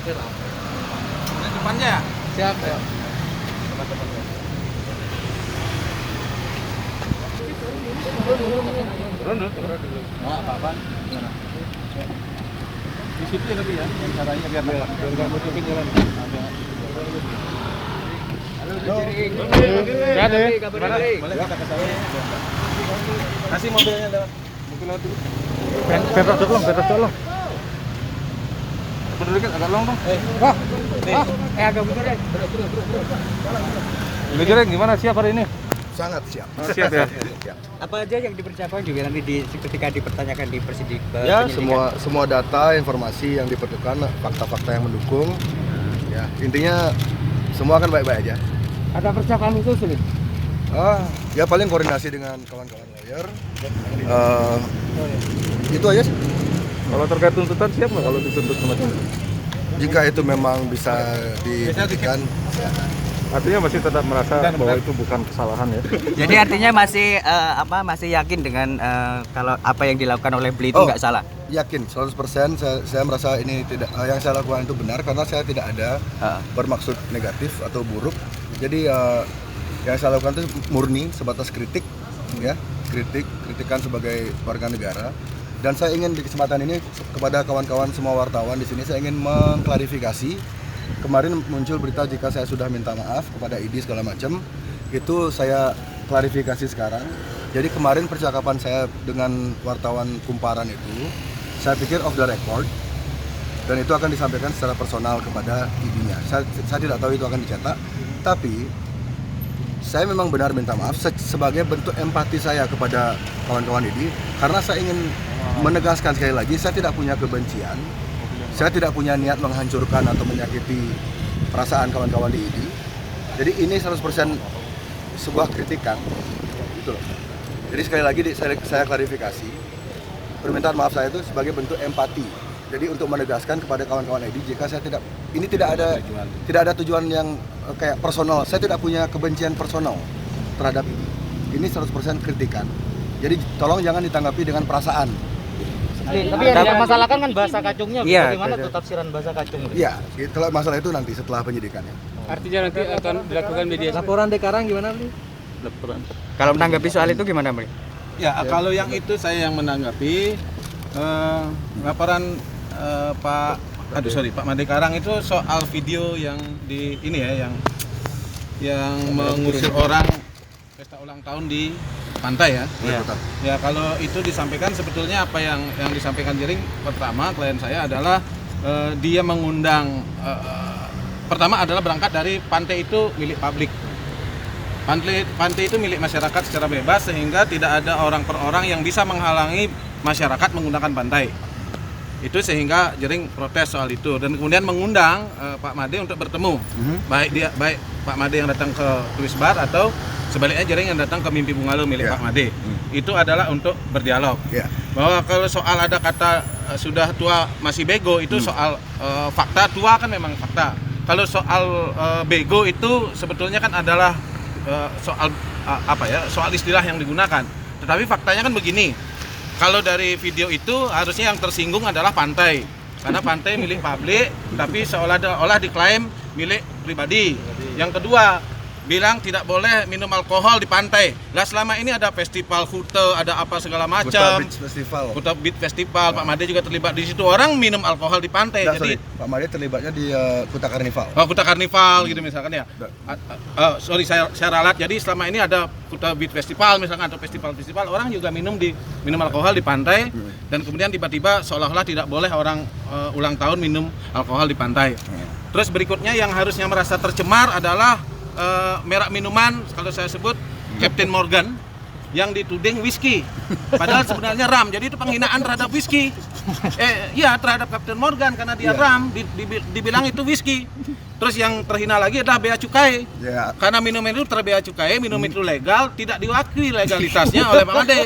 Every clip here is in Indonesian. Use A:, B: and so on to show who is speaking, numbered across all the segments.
A: Ini depannya.
B: Siap, siap.
A: Turun dulu. Mau apa-apa? Gimana? Di situ ya tapi ya, yang caranya biar nggak nutupin jalan. Halo, Ciri.
B: Sehat ya?
A: Gimana? Boleh kita ke saya. Kasih mobilnya lewat. Mungkin lewat dulu.
B: Petrol tolong.
A: Mundur dikit, agak long dong.
B: Wah,
A: Agak mundur deh. Belajarnya gimana? Siap hari ini?
C: Sangat siap.
A: Siap ya?
D: Apa aja yang dipersiapkan juga nanti ketika dipertanyakan di
C: Ya,
D: penyelidikan?
C: semua data, informasi yang diperlukan, fakta-fakta yang mendukung. Ya, intinya semua akan baik-baik aja.
B: ada persiapan khusus nih.
C: Ya paling koordinasi dengan kawan-kawan lawyer. Itu aja sih.
A: Kalau terkait tuntutan siap nggak kalau dituntut semacam itu?
C: Jika itu memang bisa dibuktikan,
A: Artinya masih tetap merasa bahwa itu bukan kesalahan ya?
D: Jadi artinya masih masih yakin dengan kalau apa yang dilakukan oleh Beli itu
C: Oh.
D: nggak salah?
C: yakin 100% saya merasa ini tidak yang saya lakukan itu benar karena saya tidak ada bermaksud negatif atau buruk. Jadi yang saya lakukan itu murni sebatas kritik, ya, kritikan sebagai warga negara. Dan saya ingin di kesempatan ini kepada kawan-kawan semua wartawan di sini saya ingin mengklarifikasi. Kemarin muncul berita jika saya sudah minta maaf kepada ID segala macam, itu saya klarifikasi sekarang. Jadi kemarin percakapan saya dengan wartawan Kumparan itu, saya pikir off the record, dan itu akan disampaikan secara personal kepada ID-nya. Saya tidak tahu itu akan dicetak, tapi saya memang benar minta maaf sebagai bentuk empati saya kepada kawan-kawan ID, karena saya ingin menegaskan sekali lagi, saya tidak punya kebencian. Saya tidak punya niat menghancurkan atau menyakiti perasaan kawan-kawan di ID. Jadi ini 100% sebuah kritikan, gitu loh. Jadi sekali lagi saya klarifikasi, permintaan maaf saya itu sebagai bentuk empati. Jadi untuk menegaskan kepada kawan-kawan ID, jika saya tidak ada tujuan yang kayak personal. Saya tidak punya kebencian personal terhadap ini. Ini 100% kritikan. Jadi tolong jangan ditanggapi dengan perasaan.
B: Tapi yang dipermasalahkan kan bahasa kacungnya.
D: Iya,
B: Bagaimana tuh tafsiran bahasa kacung?
C: Iya, kalau masalah itu nanti setelah penyidikannya.
E: Artinya nanti akan dilakukan mediasi.
B: Laporan Dekarang gimana nih?
D: Kalau menanggapi soal itu gimana, Beli?
A: Ya, kalau yang itu saya yang menanggapi laporan Pak Made Karang itu soal video yang di ini ya yang mengusir orang pesta ulang tahun di pantai ya.
D: Iya.
A: Ya kalau itu disampaikan sebetulnya apa yang disampaikan Jering, pertama klien saya adalah dia mengundang pertama adalah berangkat dari pantai itu milik publik. Pantai itu milik masyarakat secara bebas sehingga tidak ada orang per orang yang bisa menghalangi masyarakat menggunakan pantai. Itu sehingga Jering protes soal itu dan kemudian mengundang Pak Made untuk bertemu. Baik Pak Made yang datang ke Tulis Bar atau sebaliknya Jering yang datang ke Mimpi Bungalow milik Pak Made. Itu adalah untuk berdialog. Bahwa kalau soal ada kata sudah tua masih bego itu soal fakta, tua kan memang fakta. Kalau soal bego itu sebetulnya kan adalah soal istilah yang digunakan. Tetapi faktanya kan begini. Kalau dari video itu harusnya yang tersinggung adalah pantai. Karena pantai milik publik tapi seolah-olah diklaim milik pribadi. Yang kedua, bilang tidak boleh minum alkohol di pantai. Lah selama ini ada festival Kute, ada apa segala macam. Kuta Beach Festival, Pak Made juga terlibat di situ. Orang minum alkohol di pantai. Jadi
C: Pak Made terlibatnya di Kuta Karnival.
A: Oh, Kuta Karnival gitu misalkan ya. Saya ralat. Jadi selama ini ada Kuta Beach Festival misalkan atau festival orang juga minum alkohol di pantai dan kemudian tiba-tiba seolah-olah tidak boleh orang ulang tahun minum alkohol di pantai. Terus berikutnya yang harusnya merasa tercemar adalah merek minuman, kalau saya sebut Captain Morgan yang dituding whisky, padahal sebenarnya ram. Jadi itu penghinaan terhadap whisky. Terhadap Captain Morgan karena dia ram, dibilang itu whisky. Terus yang terhina lagi adalah bea cukai. Karena minuman itu terbea cukai, minum itu legal, tidak diwakili legalitasnya oleh Pak Made.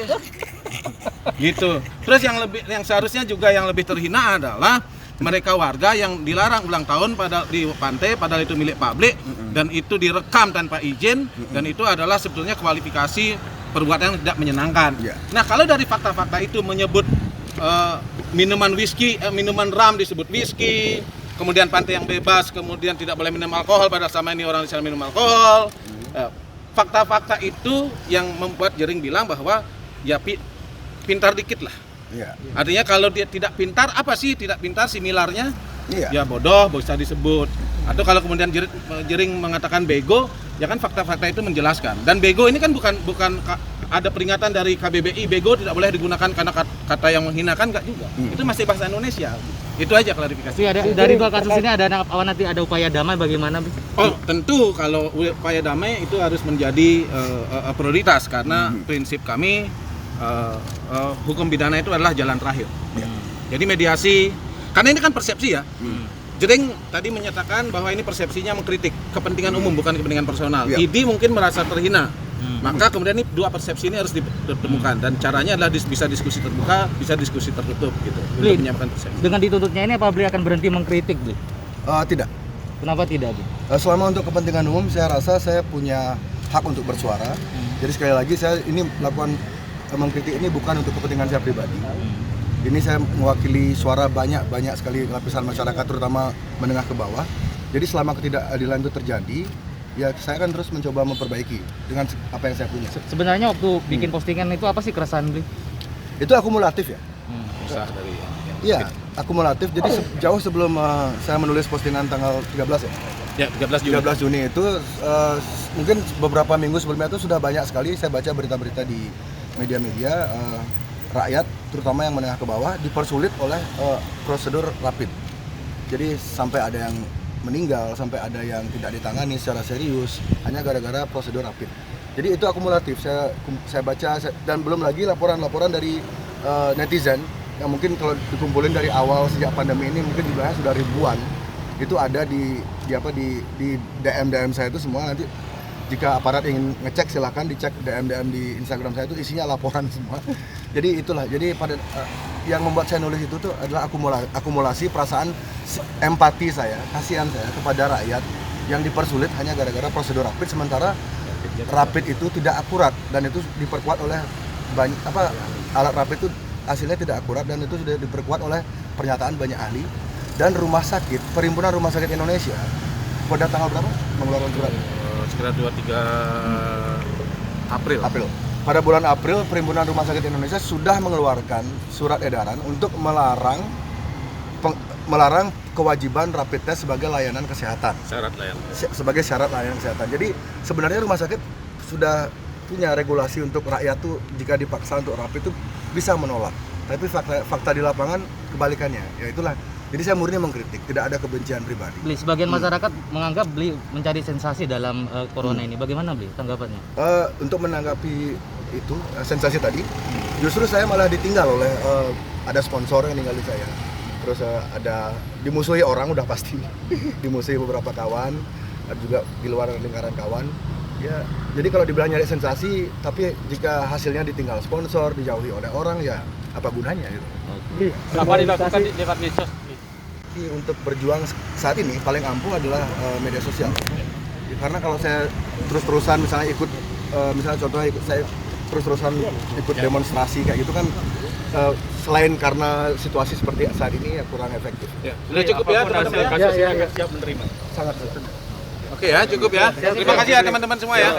A: Gitu. Terus yang seharusnya juga yang lebih terhina adalah mereka warga yang dilarang ulang tahun di pantai padahal itu milik publik dan itu direkam tanpa izin dan itu adalah sebetulnya kualifikasi perbuatan yang tidak menyenangkan. Nah, kalau dari fakta-fakta itu menyebut minuman ram disebut whisky, kemudian pantai yang bebas, kemudian tidak boleh minum alkohol, padahal selama ini orang di sana minum alkohol. Fakta-fakta itu yang membuat Jering bilang bahwa ya pintar dikit lah.
C: Iya.
A: Artinya kalau dia tidak pintar, apa sih tidak pintar similarnya?
C: Iya.
A: Ya bodoh bisa disebut. Atau kalau kemudian Jering mengatakan bego, ya kan fakta-fakta itu menjelaskan. Dan bego ini kan bukan ada peringatan dari KBBI, bego tidak boleh digunakan karena kata yang menghinakan, enggak juga. Itu masih bahasa Indonesia. Itu aja klarifikasi.
B: Tapi ada dari dua kasus ini ada nanti ada upaya damai bagaimana?
A: Oh, tentu kalau upaya damai itu harus menjadi prioritas karena prinsip kami hukum pidana itu adalah jalan terakhir. Jadi mediasi, karena ini kan persepsi ya. Jering tadi menyatakan bahwa ini persepsinya mengkritik kepentingan umum bukan kepentingan personal. Idi mungkin merasa terhina. Maka kemudian ini dua persepsi ini harus ditemukan dan caranya adalah bisa diskusi terbuka, bisa diskusi tertutup gitu untuk menyampaikan persepsi.
B: Dengan dituntutnya ini apa Bli akan berhenti mengkritik, Bli?
C: Tidak.
B: Kenapa tidak, Bli?
C: Selama untuk kepentingan umum saya rasa saya punya hak untuk bersuara. Jadi sekali lagi saya ini melakukan mengkritik ini bukan untuk kepentingan saya pribadi. Ini saya mewakili suara banyak sekali lapisan masyarakat terutama menengah ke bawah. Jadi selama ketidakadilan itu terjadi, ya saya akan terus mencoba memperbaiki dengan apa yang saya punya.
B: Sebenarnya waktu bikin postingan itu apa sih keresahan, Bli?
C: Itu akumulatif ya?
A: Usaha dari
C: Iya, akumulatif. Jadi jauh sebelum saya menulis postingan tanggal 13 ya?
A: Ya, 13 Juni.
C: 13 Juni itu mungkin beberapa minggu sebelumnya itu sudah banyak sekali saya baca berita-berita di media-media rakyat terutama yang menengah ke bawah dipersulit oleh prosedur rapid. Jadi sampai ada yang meninggal, sampai ada yang tidak ditangani secara serius hanya gara-gara prosedur rapid. Jadi itu akumulatif. Saya baca dan belum lagi laporan-laporan dari netizen yang mungkin kalau dikumpulin dari awal sejak pandemi ini mungkin jumlahnya sudah ribuan. Itu ada di DM saya itu semua. Nanti jika aparat ingin ngecek silahkan dicek DM di Instagram saya itu isinya laporan semua. Jadi itulah. Jadi pada yang membuat saya nulis itu tuh adalah akumulasi perasaan empati saya, kasihan saya kepada rakyat yang dipersulit hanya gara-gara prosedur rapid, sementara rapid itu tidak akurat dan itu diperkuat oleh alat rapid itu hasilnya tidak akurat dan itu sudah diperkuat oleh pernyataan banyak ahli dan rumah sakit, Perhimpunan Rumah Sakit Indonesia pada tanggal berapa mengeluarkan surat?
A: Sekitar 23 April. Pada bulan April, Perhimpunan Rumah Sakit Indonesia sudah mengeluarkan surat edaran untuk melarang kewajiban rapid test sebagai layanan kesehatan. Sebagai syarat layanan kesehatan. Jadi sebenarnya rumah sakit sudah punya regulasi untuk rakyat tuh jika dipaksa untuk rapid itu bisa menolak. Tapi fakta di lapangan kebalikannya. Ya itulah. Jadi saya murni mengkritik, tidak ada kebencian pribadi.
B: Bli, sebagian masyarakat menganggap Bli mencari sensasi dalam corona ini. Bagaimana Bli tanggapannya?
C: Untuk menanggapi itu sensasi tadi, justru saya malah ditinggal oleh ada sponsor yang ninggalin saya. Terus ada dimusuhi orang udah pasti, dimusuhi beberapa kawan, juga di luar lingkaran kawan. Ya, jadi kalau dibilang nyari sensasi, tapi jika hasilnya ditinggal sponsor, dijauhi oleh orang, ya apa gunanya gitu.
E: Apa dilakukan di lewat medsos?
C: Untuk berjuang saat ini paling ampuh adalah media sosial. Karena kalau saya terus-terusan misalnya ikut, misalnya contohnya saya terus-terusan ikut demonstrasi kayak gitu kan, selain karena situasi seperti saat ini ya kurang efektif.
A: Ya, sudah cukup ya teman-teman.
E: Kasusnya siap menerima.
C: Sangat.
A: Oke ya, cukup ya. Terima kasih ya teman-teman semua ya.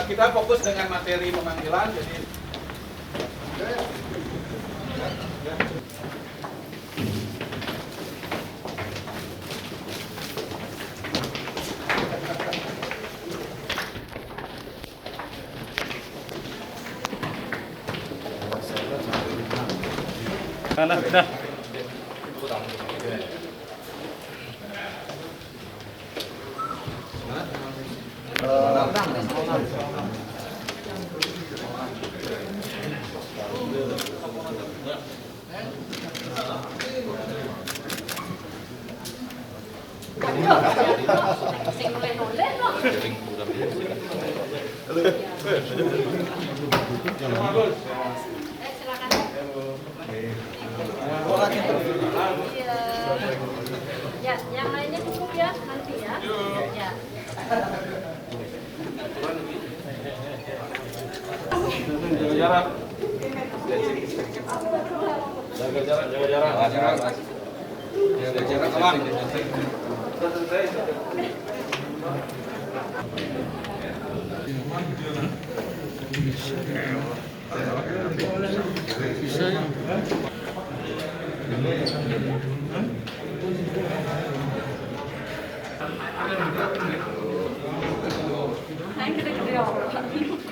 A: Kita fokus dengan materi pemanggilan. Jadi
E: Dah.
F: Ya, yang lainnya cukup ya nanti ya. Ya.
A: jarak.
F: Yang gede-gede orang.